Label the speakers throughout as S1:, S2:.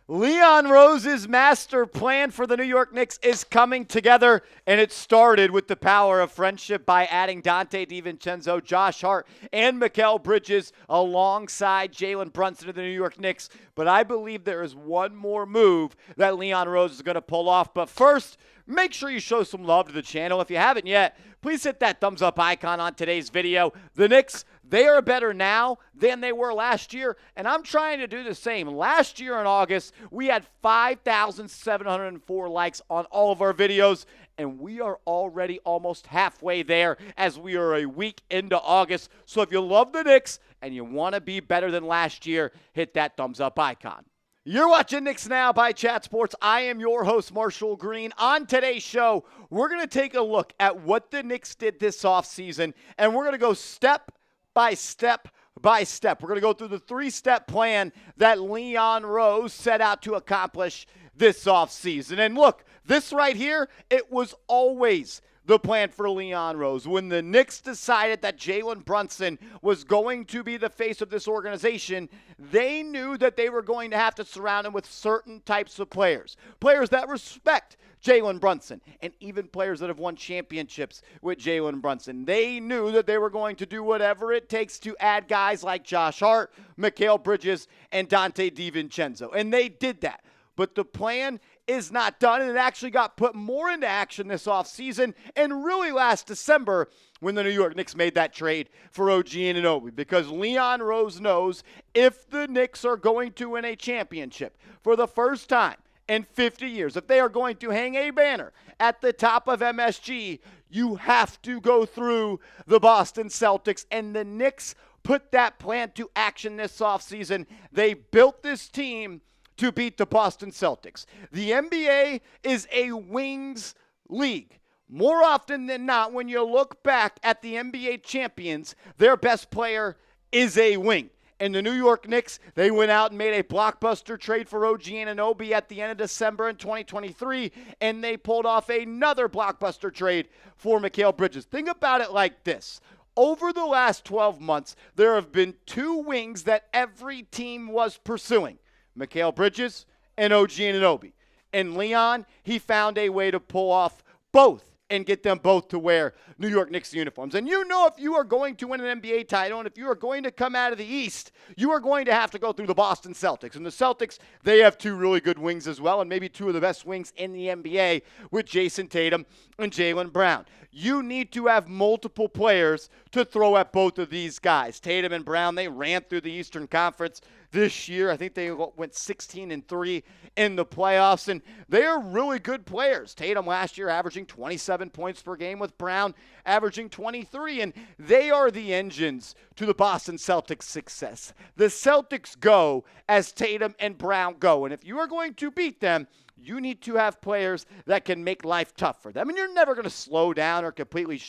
S1: Leon Rose's master plan for the New York Knicks is coming together, and it started with the power of friendship by adding Donte DiVincenzo, Josh Hart, and Mikal Bridges alongside Jalen Brunson to the New York Knicks. But I believe there is one more move that Leon Rose is going to pull off. But first, make sure you show some love to the channel. If you haven't yet, please hit that thumbs up icon on today's video. The Knicks, they are better now than they were last year, and I'm trying to do the same. Last year in August, we had 5,704 likes on all of our videos, and we are already almost halfway there as we are a week into August. So if you love the Knicks and you want to be better than last year, hit that thumbs up icon. You're watching Knicks Now by Chat Sports. I am your host, Marshall Green. On today's show, we're going to take a look at what the Knicks did this offseason, and we're going to go step by step by step. We're going to go through the three-step plan that Leon Rose set out to accomplish this offseason. And look, this right here, it was always the plan for Leon Rose. When the Knicks decided that Jalen Brunson was going to be the face of this organization, they knew that they were going to have to surround him with certain types of players. Players that respect Jalen Brunson, and even players that have won championships with Jalen Brunson. They knew that they were going to do whatever it takes to add guys like Josh Hart, Mikal Bridges, and Donte DiVincenzo. And they did that. But the plan is not done, and it actually got put more into action this offseason and really last December when the New York Knicks made that trade for OG Anunoby, because Leon Rose knows if the Knicks are going to win a championship for the first time in 50 years, if they are going to hang a banner at the top of MSG, you have to go through the Boston Celtics, and the Knicks put that plan to action this offseason. They built this team to beat the Boston Celtics. The NBA is a wings league. More often than not, when you look back at the NBA champions, their best player is a wing. And the New York Knicks, they went out and made a blockbuster trade for OG Anunoby at the end of December in 2023, and they pulled off another blockbuster trade for Mikal Bridges. Think about it like this. Over the last 12 months, there have been two wings that every team was pursuing. Mikal Bridges and OG Anunoby. And Leon, he found a way to pull off both and get them both to wear New York Knicks uniforms. And you know, if you are going to win an NBA title and if you are going to come out of the East, you are going to have to go through the Boston Celtics. And the Celtics, they have two really good wings as well, and maybe two of the best wings in the NBA with Jason Tatum and Jaylen Brown. You need to have multiple players to throw at both of these guys. Tatum and Brown, they ran through the Eastern Conference this year. I think they went 16-3 in the playoffs, and they are really good players. Tatum last year averaging 27 points per game with Brown averaging 23, and they are the engines to the Boston Celtics' success. The Celtics go as Tatum and Brown go, and if you are going to beat them, you need to have players that can make life tough for them. And you're never going to slow down or completely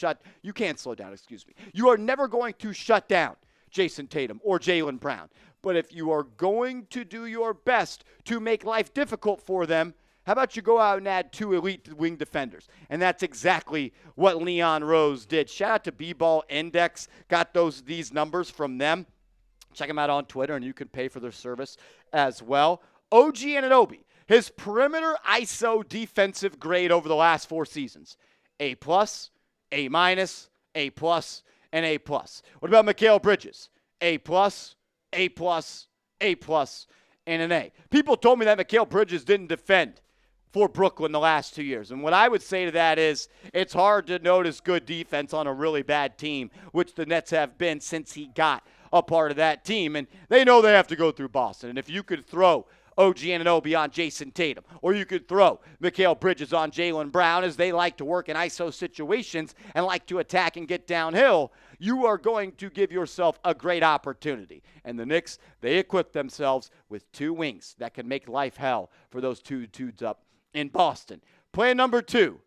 S1: you can't slow down, You are never going to shut down Jason Tatum or Jaylen Brown. But if you are going to do your best to make life difficult for them, how about you go out and add two elite wing defenders? And that's exactly what Leon Rose did. Shout out to B-Ball Index. Got these numbers from them. Check them out on Twitter, and you can pay for their service as well. OG Anunoby, his perimeter ISO defensive grade over the last 4 seasons: A+, A-, A+, and A+. What about Mikal Bridges? A+, A+, A+, and an A. People told me that Mikal Bridges didn't defend for Brooklyn the last 2 years. And what I would say to that is it's hard to notice good defense on a really bad team, which the Nets have been since he got a part of that team. And they know they have to go through Boston. And if you could throw OG Anunoby on Jason Tatum, or you could throw Mikal Bridges on Jaylen Brown, as they like to work in ISO situations and like to attack and get downhill, you are going to give yourself a great opportunity. And the Knicks, they equip themselves with two wings that can make life hell for those two dudes up in Boston. Plan number 2,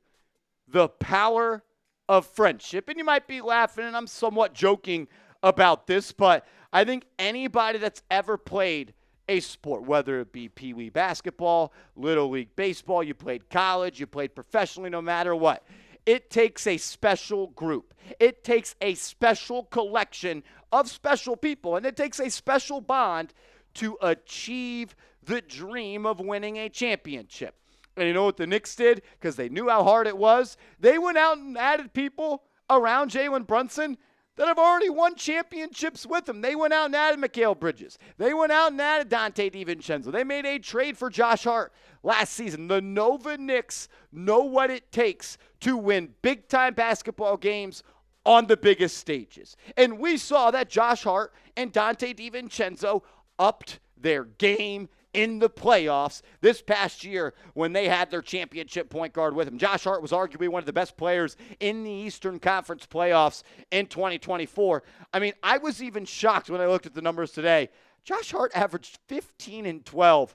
S1: the power of friendship. And you might be laughing, and I'm somewhat joking about this, but I think anybody that's ever played a sport, whether it be Pee Wee basketball, Little League baseball, you played college, you played professionally, no matter what, it takes a special group. It takes a special collection of special people, and it takes a special bond to achieve the dream of winning a championship. And you know what the Knicks did? Because they knew how hard it was. They went out and added people around Jalen Brunson that have already won championships with him. They went out and added Mikal Bridges. They went out and added Dante DiVincenzo. They made a trade for Josh Hart last season. The Nova Knicks know what it takes to win big-time basketball games on the biggest stages. And we saw that Josh Hart and Dante DiVincenzo upped their game in the playoffs this past year when they had their championship point guard with him. Josh Hart was arguably one of the best players in the Eastern Conference playoffs in 2024. I mean, I was even shocked when I looked at the numbers today. Josh Hart averaged 15 and 12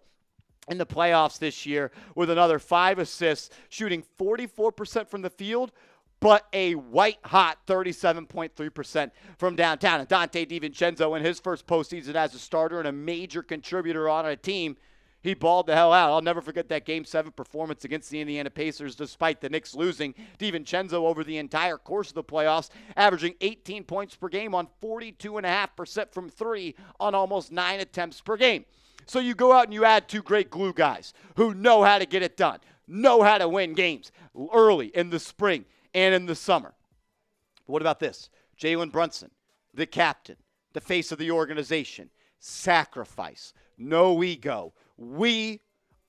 S1: in the playoffs this year with another 5 assists, shooting 44% from the field, but a white-hot 37.3% from downtown. And Dante DiVincenzo, in his first postseason as a starter and a major contributor on a team, he balled the hell out. I'll never forget that Game 7 performance against the Indiana Pacers despite the Knicks losing. DiVincenzo over the entire course of the playoffs, averaging 18 points per game on 42.5% from three on almost 9 attempts per game. So you go out and you add 2 great glue guys who know how to get it done, know how to win games early in the spring and in the summer. But what about this? Jalen Brunson, the captain, the face of the organization, sacrifice, no ego. We,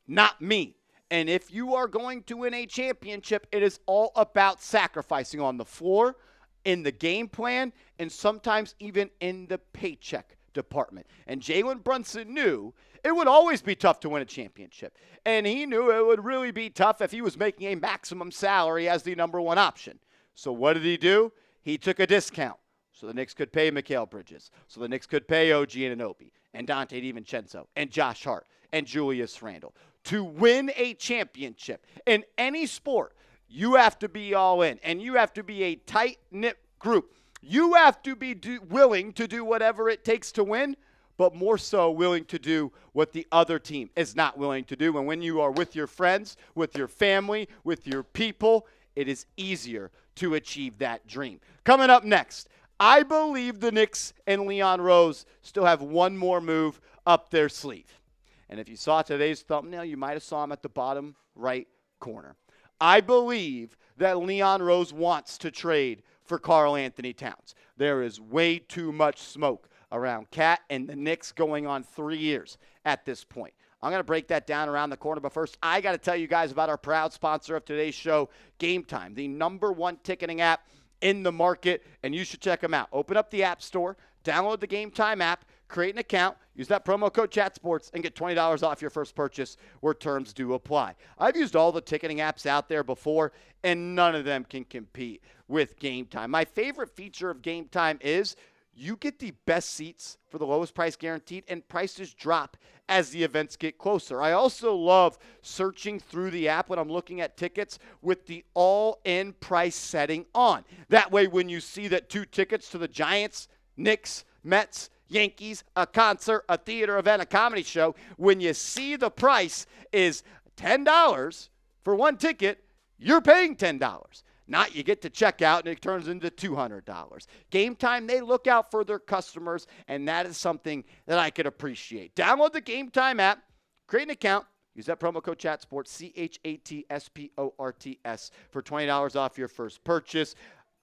S1: not me. And if you are going to win a championship, it is all about sacrificing on the floor, in the game plan, and sometimes even in the paycheck department. And Jalen Brunson knew it would always be tough to win a championship. And he knew it would really be tough if he was making a maximum salary as the number one option. So what did he do? He took a discount so the Knicks could pay Mikal Bridges, so the Knicks could pay OG Anunoby and Dante DiVincenzo and Josh Hart and Julius Randle. To win a championship in any sport, you have to be all in, and you have to be a tight-knit group. You have to be willing to do whatever it takes to win, but more so willing to do what the other team is not willing to do. And when you are with your friends, with your family, with your people, it is easier to achieve that dream. Coming up next, I believe the Knicks and Leon Rose still have one more move up their sleeve. And if you saw today's thumbnail, you might have saw him at the bottom right corner. I believe that Leon Rose wants to trade for Karl-Anthony Towns. There is way too much smoke around Cat and the Knicks going on 3 years at this point. I'm going to break that down around the corner, but first, I got to tell you guys about our proud sponsor of today's show, Game Time, the #1 ticketing app in the market, and you should check them out. Open up the App Store, download the Game Time app, create an account, use that promo code ChatSports, and get $20 off your first purchase where terms do apply. I've used all the ticketing apps out there before, and none of them can compete with Game Time. My favorite feature of Game Time is you get the best seats for the lowest price guaranteed, and prices drop as the events get closer. I also love searching through the app when I'm looking at tickets with the all-in price setting on. That way, when you see that 2 tickets to the Giants, Knicks, Mets, Yankees, a concert, a theater event, a comedy show, when you see the price is $10 for 1 ticket, you're paying $10. Not you get to check out and it turns into $200. Game Time, they look out for their customers, and that is something that I could appreciate. Download the Game Time app, create an account, use that promo code ChatSports, CHATSPORTS, for $20 off your first purchase.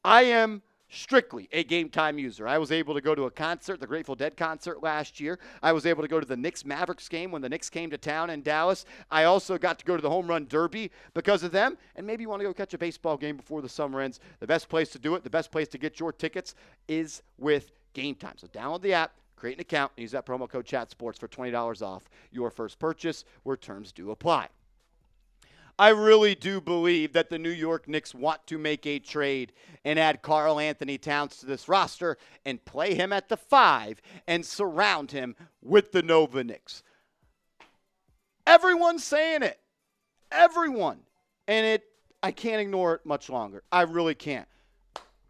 S1: I am strictly a Game Time user. I was able to go to a concert, the Grateful Dead concert last year. I was able to go to the Knicks-Mavericks game when the Knicks came to town in Dallas. I also got to go to the Home Run Derby because of them. And maybe you want to go catch a baseball game before the summer ends. The best place to do it, the best place to get your tickets is with Game Time. So download the app, create an account, and use that promo code ChatSports for $20 off your first purchase where terms do apply. I really do believe that the New York Knicks want to make a trade and add Karl-Anthony Towns to this roster and play him at the 5 and surround him with the Nova Knicks. Everyone's saying it. Everyone. And I can't ignore it much longer. I really can't.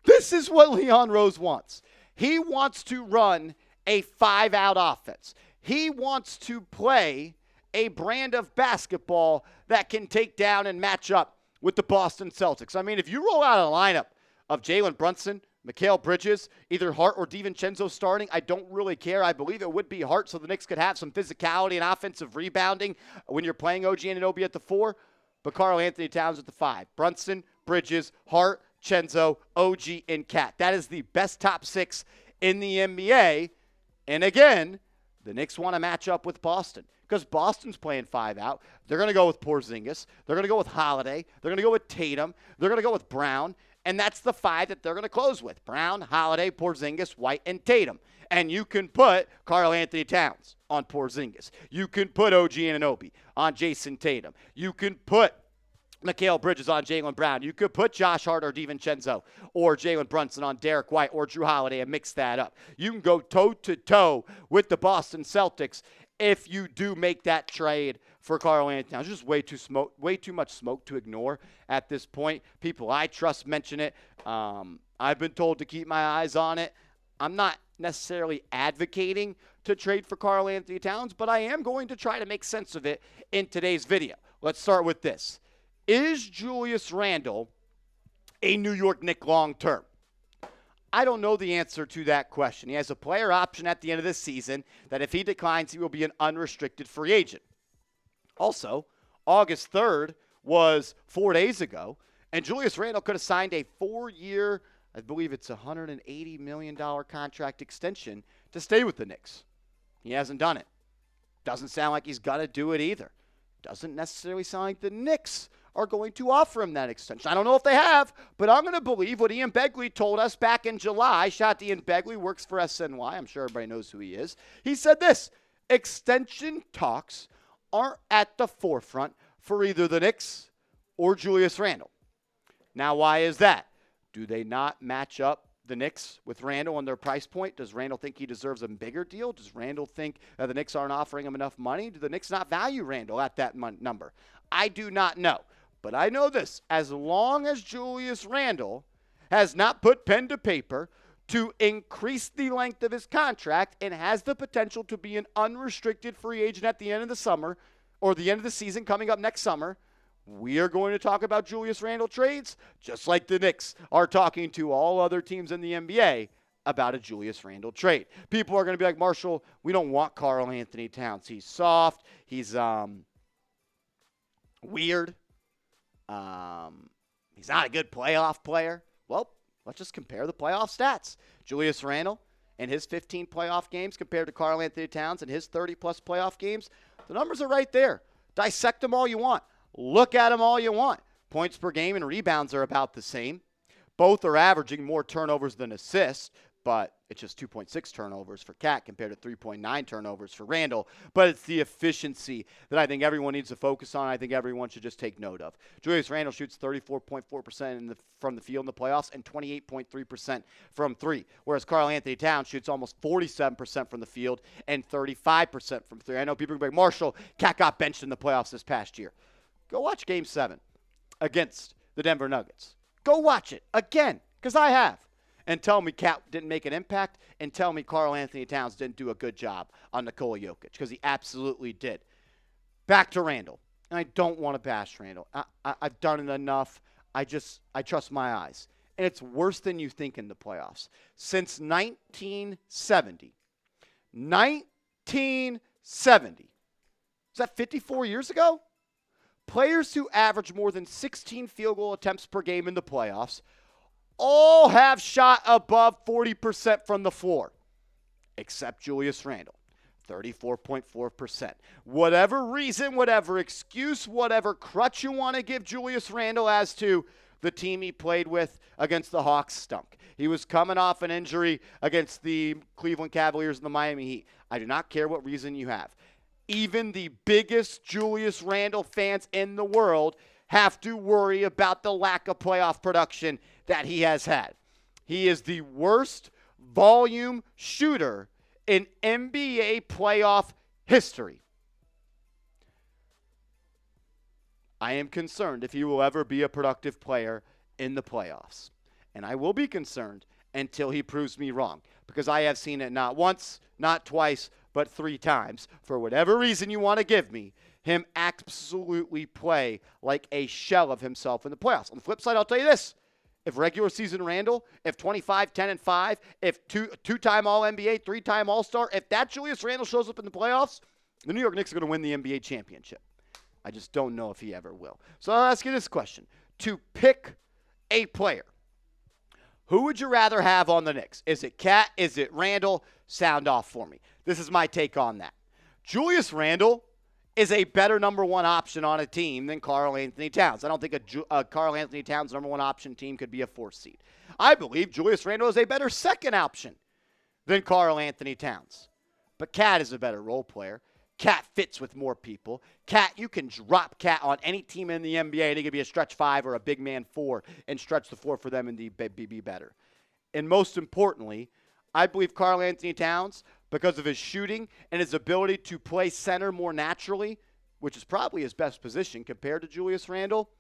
S1: This is what Leon Rose wants. He wants to run a 5-out offense. He wants to play a brand of basketball that can take down and match up with the Boston Celtics. I mean, if you roll out a lineup of Jalen Brunson, Mikal Bridges, either Hart or DiVincenzo starting. I don't really care. I believe it would be Hart, so the Knicks could have some physicality and offensive rebounding when you're playing OG Anunoby at the 4. But Karl-Anthony Towns at the 5. Brunson, Bridges, Hart, Chenzo, OG, and Cat. That is the best top 6 in the NBA. And again, the Knicks want to match up with Boston because Boston's playing 5 out. They're going to go with Porzingis. They're going to go with Holiday. They're going to go with Tatum. They're going to go with Brown. And that's the 5 that they're going to close with. Brown, Holiday, Porzingis, White, and Tatum. And you can put Karl-Anthony Towns on Porzingis. You can put OG Anunoby on Jason Tatum. You can put Mikal Bridges on Jaylen Brown. You could put Josh Hart or DiVincenzo or Jalen Brunson on Derek White or Drew Holiday and mix that up. You can go toe-to-toe with the Boston Celtics if you do make that trade for Karl-Anthony Towns. Just way too much smoke to ignore at this point. People I trust mention it. I've been told to keep my eyes on it. I'm not necessarily advocating to trade for Karl-Anthony Towns, but I am going to try to make sense of it in today's video. Let's start with this. Is Julius Randle a New York Knicks long-term? I don't know the answer to that question. He has a player option at the end of this season that if he declines, he will be an unrestricted free agent. Also, August 3rd was 4 days ago, and Julius Randle could have signed a 4-year, I believe it's a $180 million contract extension to stay with the Knicks. He hasn't done it. Doesn't sound like he's going to do it either. Doesn't necessarily sound like the Knicks are going to offer him that extension. I don't know if they have, but I'm going to believe what Ian Begley told us back in July. Shout out to Ian Begley, works for SNY. I'm sure everybody knows who he is. He said this: extension talks aren't at the forefront for either the Knicks or Julius Randle. Now, why is that? Do they not match up the Knicks with Randle on their price point? Does Randle think he deserves a bigger deal? Does Randle think that the Knicks aren't offering him enough money? Do the Knicks not value Randle at that number? I do not know. But I know this: as long as Julius Randle has not put pen to paper to increase the length of his contract and has the potential to be an unrestricted free agent at the end of the summer or the end of the season coming up next summer, we are going to talk about Julius Randle trades just like the Knicks are talking to all other teams in the NBA about a Julius Randle trade. People are going to be like, Marshall, we don't want Karl-Anthony Towns. He's soft. He's weird. He's not a good playoff player. Well, let's just compare the playoff stats. Julius Randle and his 15 playoff games compared to Karl-Anthony Towns and his 30-plus playoff games. The numbers are right there. Dissect them all you want. Look at them all you want. Points per game and rebounds are about the same. Both are averaging more turnovers than assists, but it's just 2.6 turnovers for Cat compared to 3.9 turnovers for Randle. But it's the efficiency that I think everyone needs to focus on. I think everyone should just take note of. Julius Randle shoots 34.4% from the field in the playoffs and 28.3% from 3, whereas Karl-Anthony Towns shoots almost 47% from the field and 35% from 3. I know people are like, Marshall, Cat got benched in the playoffs this past year. Go watch Game 7 against the Denver Nuggets. Go watch it again, because I have. And tell me Cat didn't make an impact, and tell me Karl-Anthony Towns didn't do a good job on Nikola Jokic, because he absolutely did. Back to Randle. And I don't want to bash Randle. I've done it enough. I trust my eyes. And it's worse than you think in the playoffs. Since 1970. 1970. Is that 54 years ago? Players who average more than 16 field goal attempts per game in the playoffs all have shot above 40% from the floor, except Julius Randle, 34.4%. Whatever reason, whatever excuse, whatever crutch you want to give Julius Randle as to the team he played with against the Hawks stunk. He was coming off an injury against the Cleveland Cavaliers and the Miami Heat. I do not care what reason you have. Even the biggest Julius Randle fans in the world have to worry about the lack of playoff production that he has had. He is the worst volume shooter in NBA playoff history. I am concerned if he will ever be a productive player in the playoffs. And I will be concerned until he proves me wrong, because I have seen it not once, not twice, but 3 times, for whatever reason you want to give me, him absolutely play like a shell of himself in the playoffs. On the flip side, I'll tell you this. If regular season Randle, if 25, 10, and 5, if two-time All-NBA, three-time All-Star, if that Julius Randle shows up in the playoffs, the New York Knicks are going to win the NBA championship. I just don't know if he ever will. So I'll ask you this question. To pick a player, who would you rather have on the Knicks? Is it Cat? Is it Randle? Sound off for me. This is my take on that. Julius Randle is a better number one option on a team than Karl-Anthony Towns. I don't think a Karl-Anthony Towns number one option team could be a 4th seed. I believe Julius Randle is a better second option than Karl-Anthony Towns. But Cat is a better role player. Cat fits with more people. Cat, you can drop Cat on any team in the NBA, and he could be a stretch 5 or a big man 4 and stretch the 4 for them and be better. And most importantly, I believe Karl-Anthony Towns, because of his shooting and his ability to play center more naturally, which is probably his best position compared to Julius Randle,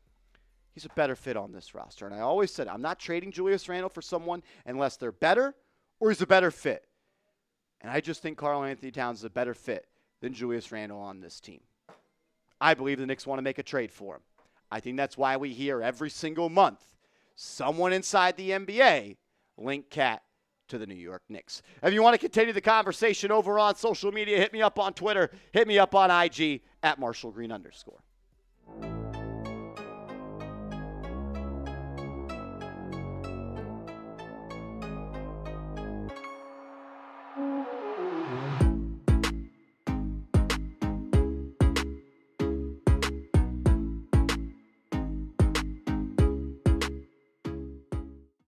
S1: he's a better fit on this roster. And I always said, I'm not trading Julius Randle for someone unless they're better or he's a better fit. And I just think Karl-Anthony Towns is a better fit than Julius Randle on this team. I believe the Knicks want to make a trade for him. I think that's why we hear every single month someone inside the NBA link Cat to the New York Knicks. If you want to continue the conversation over on social media, hit me up on Twitter, hit me up on IG at @MarshallGreen_.